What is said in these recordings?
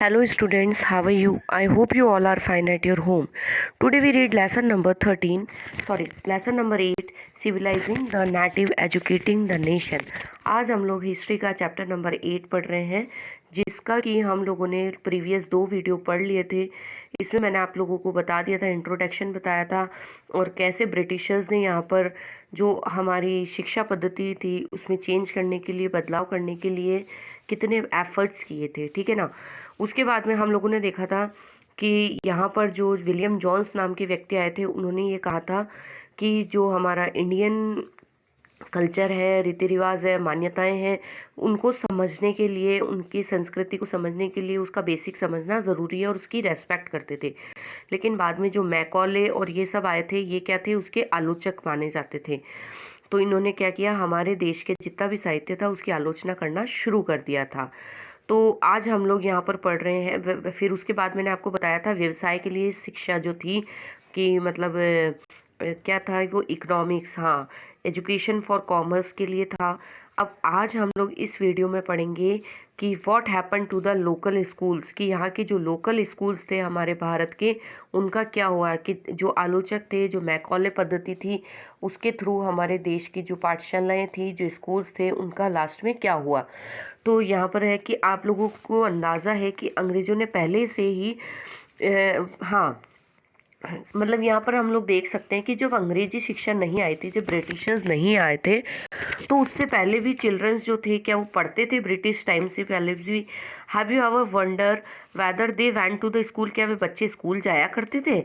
Hello students, how are you? I hope you all are fine at your home. Today we read lesson number 8, Civilizing the Native, Educating the Nation. आज हम लोग history का chapter number 8 पढ़ रहे हैं, जिसका कि हम लोगों ने प्रीवियस 2 वीडियो पढ़ लिए थे। इसमें मैंने आप लोगों को बता दिया था, इंट्रोडक्शन बताया था और कैसे ब्रिटिशर्स ने यहाँ पर जो हमारी शिक्षा पद्धति थी उसमें चेंज करने के लिए, बदलाव करने के लिए कितने एफर्ट्स किए थे, ठीक है ना। उसके बाद में हम लोगों ने देखा था कि यहाँ पर जो विलियम जॉन्स नाम के व्यक्ति आए थे, उन्होंने ये कहा था कि जो हमारा इंडियन कल्चर है, रीति रिवाज है, मान्यताएं हैं, उनको समझने के लिए, उनकी संस्कृति को समझने के लिए उसका बेसिक समझना ज़रूरी है और उसकी रेस्पेक्ट करते थे। लेकिन बाद में जो मैकॉले और ये सब आए थे, ये क्या थे, उसके आलोचक माने जाते थे। तो इन्होंने क्या किया, हमारे देश के जितना भी साहित्य था उसकी आलोचना करना शुरू कर दिया था। तो आज हम लोग यहाँ पर पढ़ रहे हैं। फिर उसके बाद मैंने आपको बताया था व्यवसाय के लिए शिक्षा जो थी कि मतलब क्या था वो, इकोनॉमिक्स, हाँ, एजुकेशन फॉर कॉमर्स के लिए था। अब आज हम लोग इस वीडियो में पढ़ेंगे कि what happen to the local schools, कि यहाँ के जो लोकल स्कूल्स थे हमारे भारत के, उनका क्या हुआ, कि जो आलोचक थे, जो मैकॉले पद्धति थी, उसके थ्रू हमारे देश की जो पाठशालाएं थी, जो स्कूल्स थे, उनका लास्ट में क्या हुआ। तो यहाँ पर है कि आप लोगों को अंदाज़ा है कि अंग्रेज़ों ने पहले से ही हाँ, मतलब यहाँ पर हम लोग देख सकते हैं कि जब अंग्रेजी शिक्षा नहीं आई थी, जब ब्रिटिशर्स नहीं आए थे, तो उससे पहले भी चिल्ड्रंस जो थे, क्या वो पढ़ते थे ब्रिटिश टाइम से पहले भी। Have you ever wonder whether they went to the school, क्या वे बच्चे स्कूल जाया करते थे।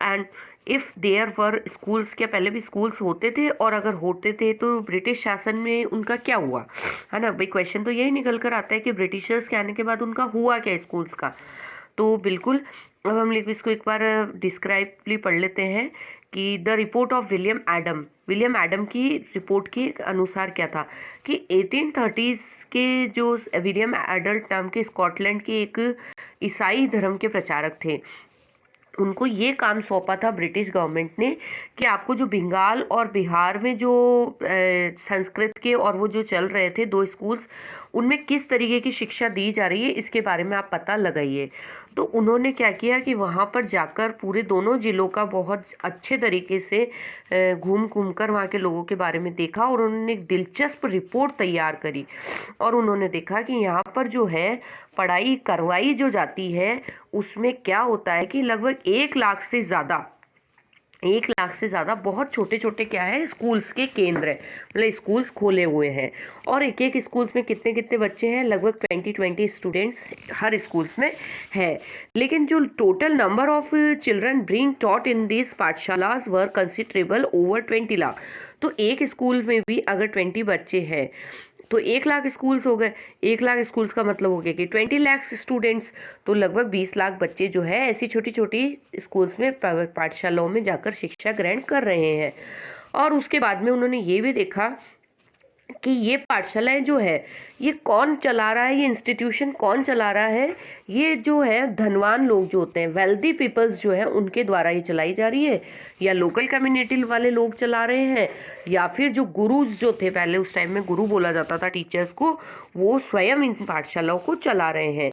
And if there were schools, क्या पहले भी स्कूल्स होते थे, और अगर होते थे तो ब्रिटिश शासन में उनका क्या हुआ, है ना भाई। क्वेश्चन तो यही निकल कर आता है कि ब्रिटिशर्स के आने के बाद उनका हुआ क्या स्कूल्स का। तो बिल्कुल, अब हम लोग इसको एक बार डिस्क्राइबली पढ़ लेते हैं कि the report of William Adam की रिपोर्ट के अनुसार क्या था कि 1830s के जो विलियम एडल्ट नाम के स्कॉटलैंड के एक ईसाई धर्म के प्रचारक थे, उनको ये काम सौंपा था ब्रिटिश गवर्नमेंट ने कि आपको जो बंगाल और बिहार में जो संस्कृत के और वो जो चल रहे थे 2 स्कूल्स, उनमें किस तरीके की शिक्षा दी जा रही है, इसके बारे में आप पता लगाइए। तो उन्होंने क्या किया कि वहाँ पर जाकर पूरे दोनों जिलों का बहुत अच्छे तरीके से घूम घूम कर वहाँ के लोगों के बारे में देखा, और उन्होंने एक दिलचस्प रिपोर्ट तैयार करी। और उन्होंने देखा कि यहाँ पर जो है पढ़ाई करवाई जो जाती है, उसमें क्या होता है कि लगभग 1 लाख से ज़्यादा बहुत छोटे छोटे क्या है, स्कूल्स के केंद्र है, मतलब स्कूल्स खोले हुए हैं। और एक एक स्कूल्स में कितने कितने बच्चे हैं, लगभग 20 स्टूडेंट्स हर स्कूल्स में है। लेकिन जो total number of children being taught in this pathshalas were considerable, over 20 lakh. तो एक स्कूल में भी अगर 20 बच्चे हैं तो 1 लाख स्कूल्स हो गए। 1 लाख स्कूल्स का मतलब हो गया कि 20 लाख स्टूडेंट्स, तो लगभग 20 लाख बच्चे जो है ऐसी छोटी छोटी स्कूल्स में, पाठशालाओं में जाकर शिक्षा ग्रहण कर रहे हैं। और उसके बाद में उन्होंने ये भी देखा कि ये पाठशालाएं जो है, ये कौन चला रहा है, ये इंस्टीट्यूशन कौन चला रहा है। ये जो है धनवान लोग जो होते हैं, वेल्दी पीपल्स जो है, उनके द्वारा ये चलाई जा रही है, या लोकल कम्युनिटी वाले लोग चला रहे हैं, या फिर जो गुरुज जो थे, पहले उस टाइम में गुरु बोला जाता था टीचर्स को, वो स्वयं इन पाठशालाओं को चला रहे हैं।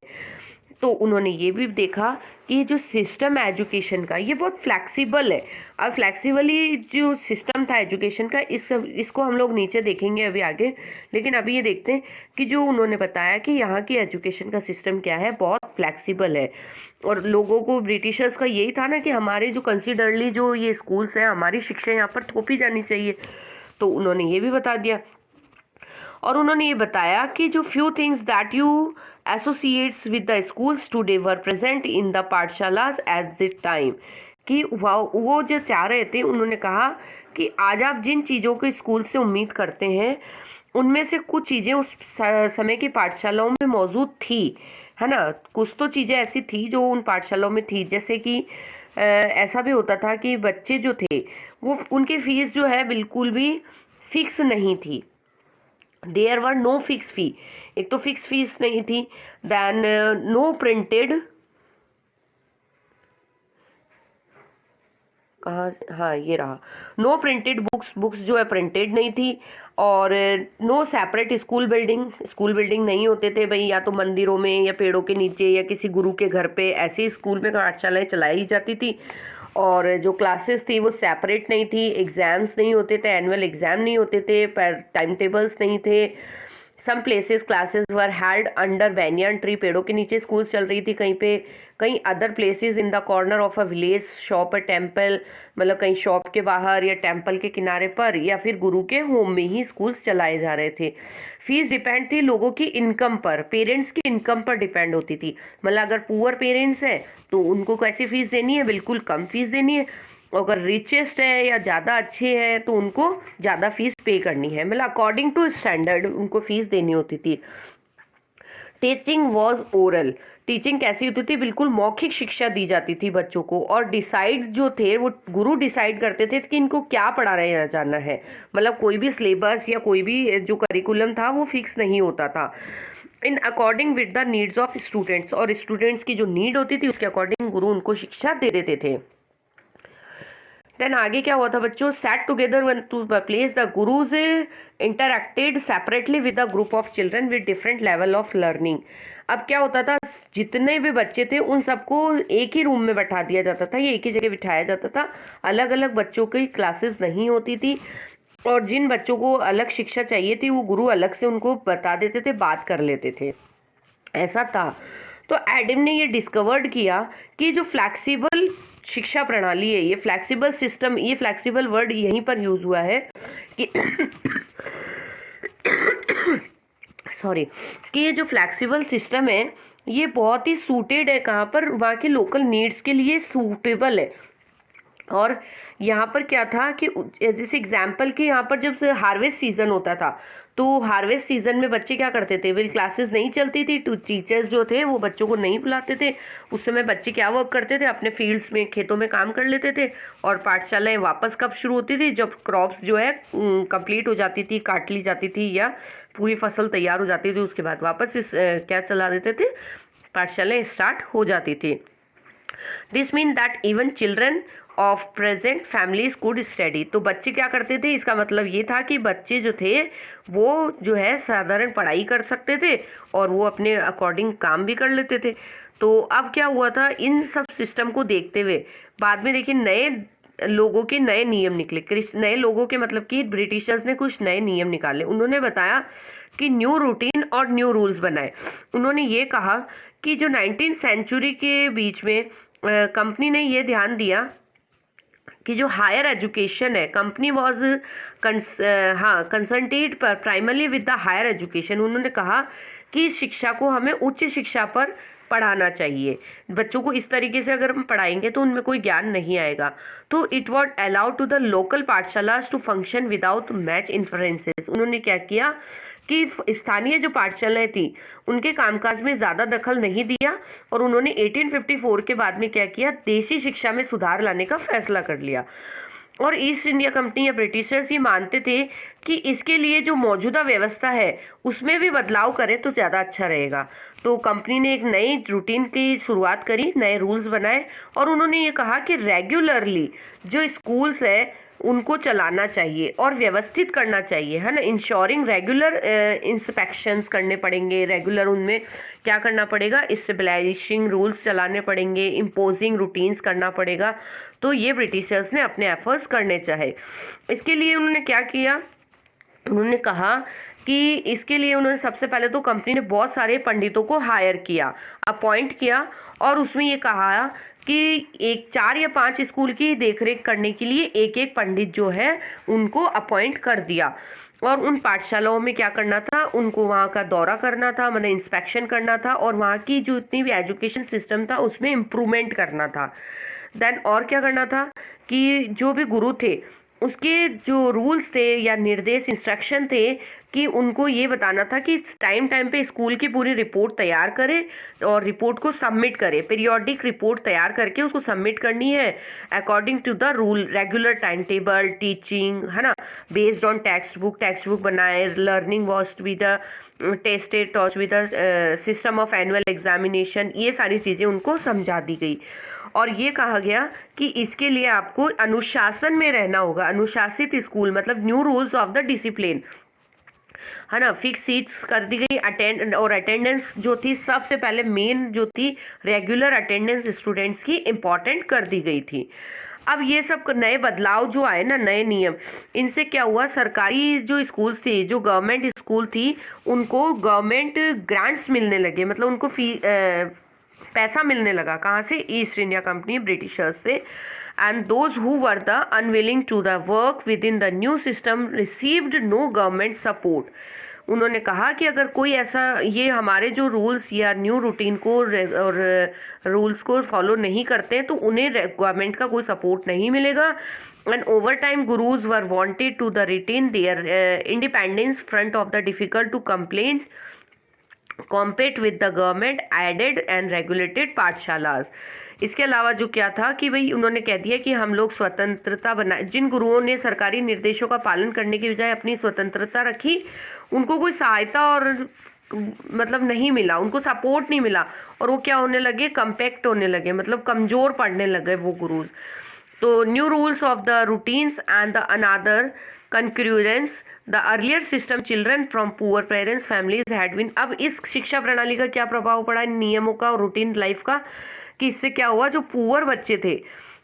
तो उन्होंने ये भी देखा कि जो सिस्टम है एजुकेशन का, ये बहुत फ्लैक्सिबल है। अब फ्लैक्सिबली जो सिस्टम था एजुकेशन का, इसको हम लोग नीचे देखेंगे अभी आगे। लेकिन अभी ये देखते हैं कि जो उन्होंने बताया कि यहाँ की एजुकेशन का सिस्टम क्या है, बहुत फ्लैक्सिबल है। और लोगों को, ब्रिटिशर्स का यही था ना कि हमारे जो कंसिडरली जो ये स्कूल्स हैं, हमारी शिक्षा यहाँ पर थोपी जानी चाहिए। तो उन्होंने ये भी बता दिया। और उन्होंने ये बताया कि जो few things that you associates with the schools today were present in the pathshalas at the time, कि वो जो चाह रहे थे, उन्होंने कहा कि आज आप जिन चीज़ों को स्कूल से उम्मीद करते हैं, उनमें से कुछ चीज़ें उस समय की पाठशालाओं में मौजूद थी, है ना। कुछ तो चीज़ें ऐसी थी जो उन पाठशालाओं में थी, जैसे कि ऐसा भी होता था कि बच्चे जो थे, वो उनकी फीस जो है बिल्कुल भी फिक्स नहीं थी। देयर वर नो फिक्स फी, एक तो फिक्स फीस नहीं थी। देन नो प्रिंटेड कहाँ, हाँ ये रहा। नो प्रिंटेड बुक्स, बुक्स जो है प्रिंटेड नहीं थी। और नो सेपरेट स्कूल बिल्डिंग नहीं होते थे भाई, या तो मंदिरों में या पेड़ों के नीचे या किसी गुरु के घर पे, ऐसे ही स्कूल में पाठशालाएं चलाई जाती थी। और जो क्लासेस थी वो सेपरेट नहीं थी, एग्ज़ाम्स नहीं होते थे, एनुअल एग्ज़ाम नहीं होते थे, टाइम टेबल्स नहीं थे। Some places classes were held under banyan tree, पेड़ों के नीचे स्कूल चल रही थी कहीं पे। कहीं other places in the corner of a village shop a temple, मतलब कहीं शॉप के बाहर या टेम्पल के किनारे पर, या फिर गुरु के होम में ही स्कूल्स चलाए जा रहे थे। फीस डिपेंड थी लोगों की इनकम पर, पेरेंट्स की इनकम पर डिपेंड होती थी। मतलब अगर पुअर पेरेंट्स हैं तो उनको कैसी फीस देनी है, बिल्कुल कम फीस देनी है। अगर रिचेस्ट है या ज़्यादा अच्छे हैं तो उनको ज़्यादा फीस पे करनी है, मतलब अकॉर्डिंग टू स्टैंडर्ड उनको फीस देनी होती थी। टीचिंग वॉज ओरल, टीचिंग कैसी होती थी, बिल्कुल मौखिक शिक्षा दी जाती थी बच्चों को। और डिसाइड जो थे वो गुरु डिसाइड करते थे कि इनको क्या पढ़ाया जाना है। मतलब कोई भी सिलेबस या कोई भी जो करिकुलम था वो फिक्स नहीं होता था। In according with the needs of students, और स्टूडेंट्स की जो नीड होती थी उसके अकॉर्डिंग गुरु उनको शिक्षा दे देते थे। देन आगे क्या हुआ था बच्चों, set together to place the gurus interacted separately with the group of children with different level of learning. अब क्या होता था, जितने भी बच्चे थे उन सबको एक ही रूम में बैठा दिया जाता था, ये एक ही जगह बिठाया जाता था। अलग अलग बच्चों की क्लासेस नहीं होती थी, और जिन बच्चों को अलग शिक्षा चाहिए थी वो गुरु अलग से उनको बता देते थे, बात कर लेते थे, ऐसा था। तो एडम ने ये डिस्कवर्ड किया कि जो फ्लैक्सिबल शिक्षा प्रणाली है, ये फ्लैक्सिबल सिस्टम, ये फ्लैक्सिबल वर्ड यहीं पर यूज हुआ है कि सॉरी, कि ये जो फ्लैक्सिबल सिस्टम है ये बहुत ही सूटेड है, कहाँ पर, वहाँ के लोकल नीड्स के लिए सूटेबल है। और यहाँ पर क्या था कि जैसे एग्जाम्पल कि यहाँ पर जब हार्वेस्ट सीजन होता था तो हार्वेस्ट सीजन में बच्चे क्या करते थे, वे क्लासेस नहीं चलती थी तो टीचर्स जो थे वो बच्चों को नहीं बुलाते थे। उस समय बच्चे क्या वर्क करते थे, अपने फील्ड्स में खेतों में काम कर लेते थे। और पाठशालाएं वापस कब शुरू होती थी, जब क्रॉप्स जो है कंप्लीट हो जाती थी, काट ली जाती थी या पूरी फसल तैयार हो जाती थी, उसके बाद वापस क्या चला देते थे, पाठशालाएं स्टार्ट हो जाती थी। This mean that even children of present families could study. तो बच्चे क्या करते थे, इसका मतलब ये था कि बच्चे जो थे वो जो है साधारण पढ़ाई कर सकते थे और वो अपने अकॉर्डिंग काम भी कर लेते थे। तो अब क्या हुआ था, इन सब सिस्टम को देखते हुए बाद में देखिए नए लोगों के नए नियम निकले। नए लोगों के मतलब कि ब्रिटिशर्स ने कुछ नए नियम निकाले। उन्होंने बताया कि न्यू रूटीन और न्यू रूल्स बनाए। उन्होंने ये कहा कि जो 19th सेंचुरी के बीच में कंपनी ने ये ध्यान दिया कि जो हायर एजुकेशन है, कंपनी वॉज कंसंट्रेटेड पर primarily with the higher education. उन्होंने कहा कि इस शिक्षा को हमें उच्च शिक्षा पर पढ़ाना चाहिए। बच्चों को इस तरीके से अगर हम पढ़ाएंगे तो उनमें कोई ज्ञान नहीं आएगा। तो it was allowed to the local pathshalas to function without much influences. उन्होंने क्या किया कि स्थानीय जो पाठशालाएं थी उनके कामकाज में ज़्यादा दखल नहीं दिया, और उन्होंने 1854 के बाद में क्या किया, देशी शिक्षा में सुधार लाने का फैसला कर लिया। और ईस्ट इंडिया कंपनी या ब्रिटिशर्स ये मानते थे कि इसके लिए जो मौजूदा व्यवस्था है उसमें भी बदलाव करें तो ज़्यादा अच्छा रहेगा। तो कंपनी ने एक नई रूटीन की शुरुआत करी, नए रूल्स बनाए, और उन्होंने ये कहा कि रेगुलरली जो स्कूल्स है उनको चलाना चाहिए और व्यवस्थित करना चाहिए, है ना। इंश्योरिंग रेगुलर इंस्पेक्शंस करने पड़ेंगे, रेगुलर उनमें क्या करना पड़ेगा, स्टेबलाइजिंग रूल्स चलाने पड़ेंगे, इम्पोजिंग रूटीन्स करना पड़ेगा। तो ये ब्रिटिशर्स ने अपने एफर्ट्स करने चाहे। इसके लिए उन्होंने क्या किया, उन्होंने कहा कि इसके लिए उन्होंने सबसे पहले तो कंपनी ने बहुत सारे पंडितों को हायर किया, अपॉइंट किया, और उसमें ये कहा कि 4 या 5 स्कूल की देखरेख करने के लिए एक एक पंडित जो है उनको अपॉइंट कर दिया। और उन पाठशालाओं में क्या करना था, उनको वहाँ का दौरा करना था, मतलब इंस्पेक्शन करना था, और वहाँ की जो इतनी भी एजुकेशन सिस्टम था उसमें इम्प्रूवमेंट करना था। देन और क्या करना था कि जो भी गुरु थे उसके जो रूल्स थे या निर्देश इंस्ट्रक्शन थे कि उनको ये बताना था कि टाइम पे स्कूल की पूरी रिपोर्ट तैयार करें और रिपोर्ट को सबमिट करें। पीरियोडिक रिपोर्ट तैयार करके उसको सबमिट करनी है according to the rule, regular time table, teaching, है ना, बेस्ड ऑन टेक्स्ट बुक बनाए, learning was to be the tested taught with the system of annual examination. ये सारी चीज़ें उनको समझा दी गई। और ये कहा गया कि इसके लिए आपको अनुशासन में रहना होगा। अनुशासित स्कूल मतलब new rules of the discipline, है ना। फिक्स सीट्स कर दी गई, अटेंडेंस जो थी सबसे पहले मेन जो थी रेगुलर अटेंडेंस स्टूडेंट्स की इम्पॉर्टेंट कर दी गई थी। अब ये सब नए बदलाव जो आए ना, नए नियम, इनसे क्या हुआ, सरकारी जो स्कूल थी, जो गवर्नमेंट स्कूल थी, उनको गवर्नमेंट ग्रांट्स मिलने लगे, मतलब उनको पैसा मिलने लगा। कहाँ से? ईस्ट इंडिया कंपनी, ब्रिटिशर्स से। And those who were the unwilling to the work with in the new system received no government support. उन्होंने कहा कि अगर कोई ऐसा ये हमारे जो रूल्स या न्यू रूटीन को और रूल्स को फॉलो नहीं करते हैं तो उन्हें गवर्नमेंट का कोई सपोर्ट नहीं मिलेगा। And over time gurus were wanted to the retain their independence front of the difficult to complain compete with the government aided and regulated pathshalas. इसके अलावा जो क्या था कि भाई उन्होंने कह दिया कि हम लोग स्वतंत्रता बनाए। जिन गुरुओं ने सरकारी निर्देशों का पालन करने की बजाय अपनी स्वतंत्रता रखी, उनको कोई सहायता और मतलब नहीं मिला, उनको सपोर्ट नहीं मिला, और वो क्या होने लगे, कम्पैक्ट होने लगे, मतलब कमज़ोर पड़ने लगे वो गुरुज। तो new rules of the routines and the another conclusions the earlier system children from poor parents families had been. अब इस शिक्षा प्रणाली का क्या प्रभाव पड़ा इन नियमों का और रूटीन लाइफ का, कि इससे क्या हुआ, जो पुअर बच्चे थे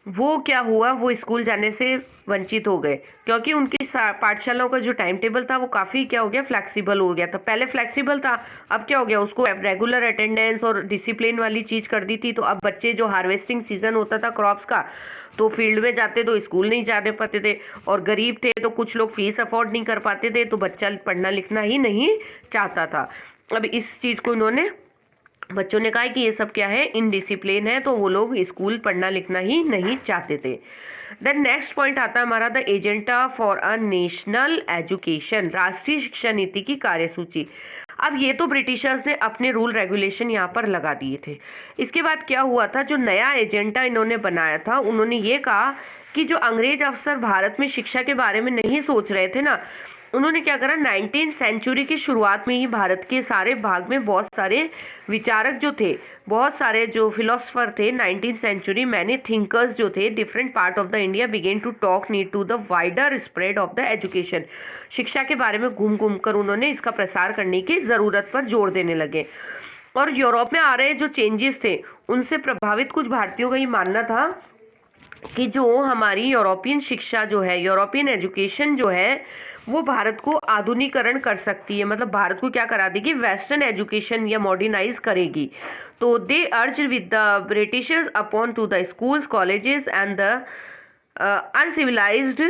वो क्या हुआ, वो स्कूल जाने से वंचित हो गए, क्योंकि उनकी पाठशालाओं का जो टाइम टेबल था वो काफ़ी क्या हो गया, फ्लैक्सिबल हो गया था। पहले फ्लैक्सिबल था, अब क्या हो गया, उसको रेगुलर अटेंडेंस और डिसिप्लिन वाली चीज़ कर दी थी। तो अब बच्चे जो हार्वेस्टिंग सीजन होता था क्रॉप्स का, तो फील्ड में जाते तो स्कूल नहीं जाने पाते थे, और गरीब थे तो कुछ लोग फीस अफोर्ड नहीं कर पाते थे, तो बच्चा पढ़ना लिखना ही नहीं चाहता था। अब इस चीज़ को इन्होंने, बच्चों ने कहा कि ये सब क्या है, इनडिसिप्लिन है, तो वो लोग स्कूल पढ़ना लिखना ही नहीं चाहते थे। देन नेक्स्ट पॉइंट आता है हमारा the agenda for a national education, राष्ट्रीय शिक्षा नीति की कार्यसूची। अब ये तो ब्रिटिशर्स ने अपने रूल रेगुलेशन यहाँ पर लगा दिए थे। इसके बाद क्या हुआ था, जो नया एजेंडा इन्होंने बनाया था, उन्होंने ये कहा कि जो अंग्रेज अफसर भारत में शिक्षा के बारे में नहीं सोच रहे थे ना, उन्होंने क्या करा, 19वीं सेंचुरी की शुरुआत में ही भारत के सारे भाग में बहुत सारे विचारक जो थे, बहुत सारे जो फिलोसफर थे 19वीं सेंचुरी, मैनी थिंकर्स जो थे different part of the India began to talk need to the wider spread of the education. शिक्षा के बारे में घूम घूम कर उन्होंने इसका प्रसार करने की ज़रूरत पर जोर देने लगे। और यूरोप में आ रहे जो चेंजेस थे उनसे प्रभावित कुछ भारतीयों का ये मानना था कि जो हमारी यूरोपियन शिक्षा जो है, यूरोपियन एजुकेशन जो है, वो भारत को आधुनिकरण कर सकती है, मतलब भारत को क्या करा देगी, वेस्टर्न एजुकेशन या मॉडर्नाइज करेगी। तो दे अर्ज with the Britishers upon two the schools, colleges and the uncivilised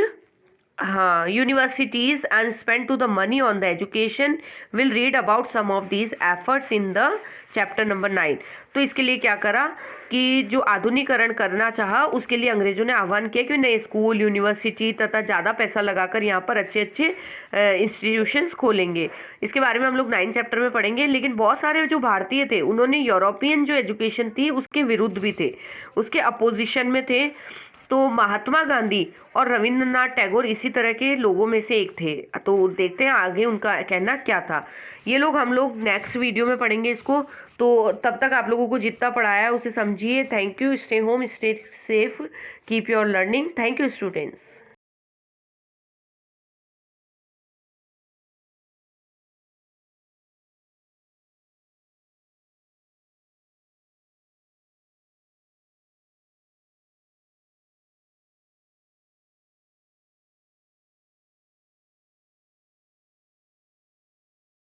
universities and spend to the money on the education. Will read about some of these efforts in the chapter number 9. तो इसके लिए क्या करा कि जो आधुनिकरण करना चाहा, उसके लिए अंग्रेजों ने आह्वान किया कि नए स्कूल, यूनिवर्सिटी तथा ज़्यादा पैसा लगाकर यहाँ पर अच्छे अच्छे इंस्टीट्यूशंस खोलेंगे। इसके बारे में हम लोग 9 चैप्टर में पढ़ेंगे। लेकिन बहुत सारे जो भारतीय थे उन्होंने यूरोपियन जो एजुकेशन थी उसके विरुद्ध भी थे, उसके अपोजिशन में थे। तो महात्मा गांधी और रविंद्रनाथ टैगोर इसी तरह के लोगों में से एक थे। तो देखते हैं आगे उनका कहना क्या था। ये लोग हम लोग नेक्स्ट वीडियो में पढ़ेंगे इसको। तो तब तक आप लोगों को जितना पढ़ाया है उसे समझिए। Thank you. Stay home, stay safe, keep your learning. Thank you students.